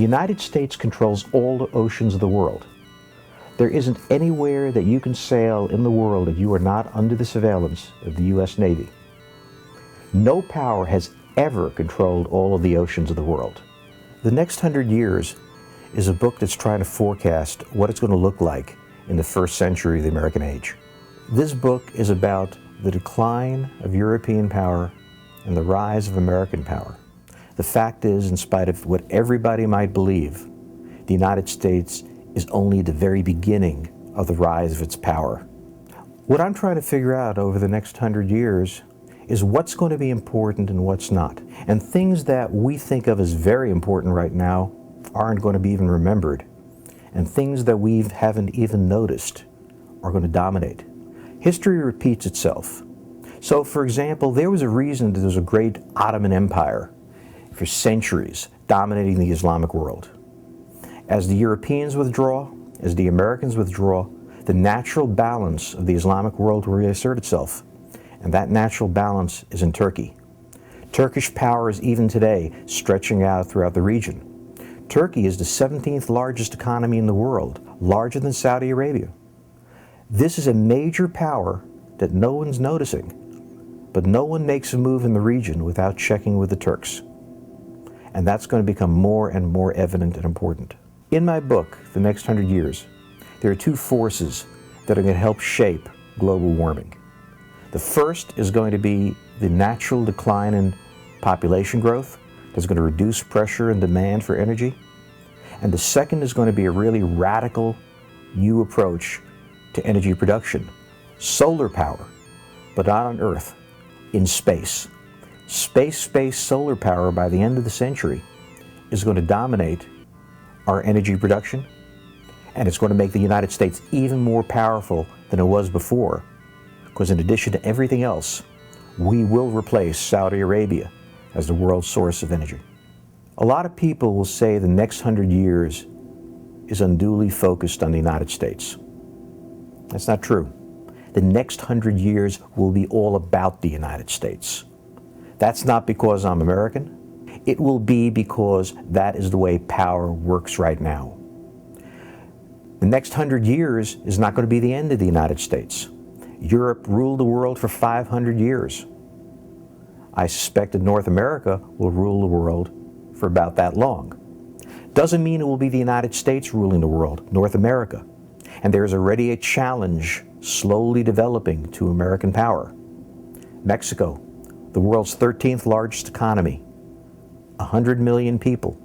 The United States controls all the oceans of the world. There isn't anywhere that you can sail in the world that you are not under the surveillance of the U.S. Navy. No power has ever controlled all of the oceans of the world. The Next 100 Years is a book that's trying to forecast what it's going to look like in the first century of the American age. This book is about the decline of European power and the rise of American power. The fact is, in spite of what everybody might believe, the United States is only the very beginning of the rise of its power. What I'm trying to figure out over the next 100 years is what's going to be important and what's not. And things that we think of as very important right now aren't going to be even remembered. And things that we haven't even noticed are going to dominate. History repeats itself. So, for example, there was a reason that there was a great Ottoman Empire for centuries dominating the Islamic world. As the Europeans withdraw, as the Americans withdraw, the natural balance of the Islamic world will reassert itself. And that natural balance is in Turkey. Turkish power is even today stretching out throughout the region. Turkey is the 17th largest economy in the world, larger than Saudi Arabia. This is a major power that no one's noticing, but no one makes a move in the region without checking with the Turks. And that's going to become more and more evident and important. In my book, The Next 100 Years, there are two forces that are going to help shape global warming. The first is going to be the natural decline in population growth that's going to reduce pressure and demand for energy. And the second is going to be a really radical new approach to energy production. Solar power, but not on Earth, in space. Space-based solar power by the end of the century is going to dominate our energy production, and it's going to make the United States even more powerful than it was before, because in addition to everything else, we will replace Saudi Arabia as the world's source of energy. A lot of people will say the next 100 years is unduly focused on the United States. That's not true. The next 100 years will be all about the United States. That's not because I'm American. It will be because that is the way power works right now. The next 100 years is not going to be the end of the United States. Europe ruled the world for 500 years. I suspect that North America will rule the world for about that long. Doesn't mean it will be the United States ruling the world, North America. And there's already a challenge slowly developing to American power. Mexico, the world's 13th largest economy, 100 million people,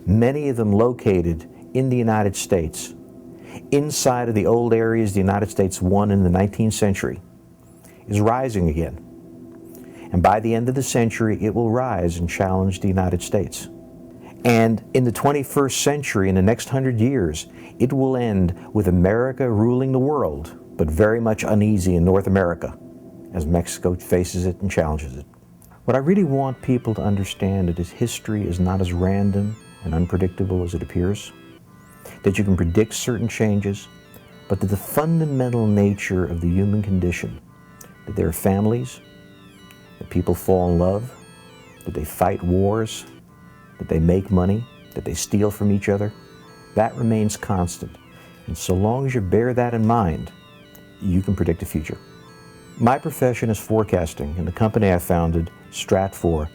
many of them located in the United States, inside of the old areas the United States won in the 19th century, is rising again. And by the end of the century, it will rise and challenge the United States. And in the 21st century, in the next 100 years, it will end with America ruling the world, but very much uneasy in North America as Mexico faces it and challenges it. What I really want people to understand is history is not as random and unpredictable as it appears, that you can predict certain changes, but that the fundamental nature of the human condition, that there are families, that people fall in love, that they fight wars, that they make money, that they steal from each other, that remains constant. And so long as you bear that in mind, you can predict the future. My profession is forecasting, and the company I founded, Stratfor,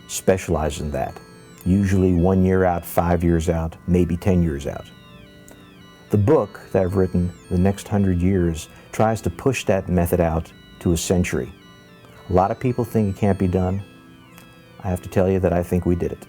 specializes in that. Usually 1 year out, 5 years out, maybe 10 years out. The book that I've written, The Next 100 Years, tries to push that method out to a century. A lot of people think it can't be done. I have to tell you that I think we did it.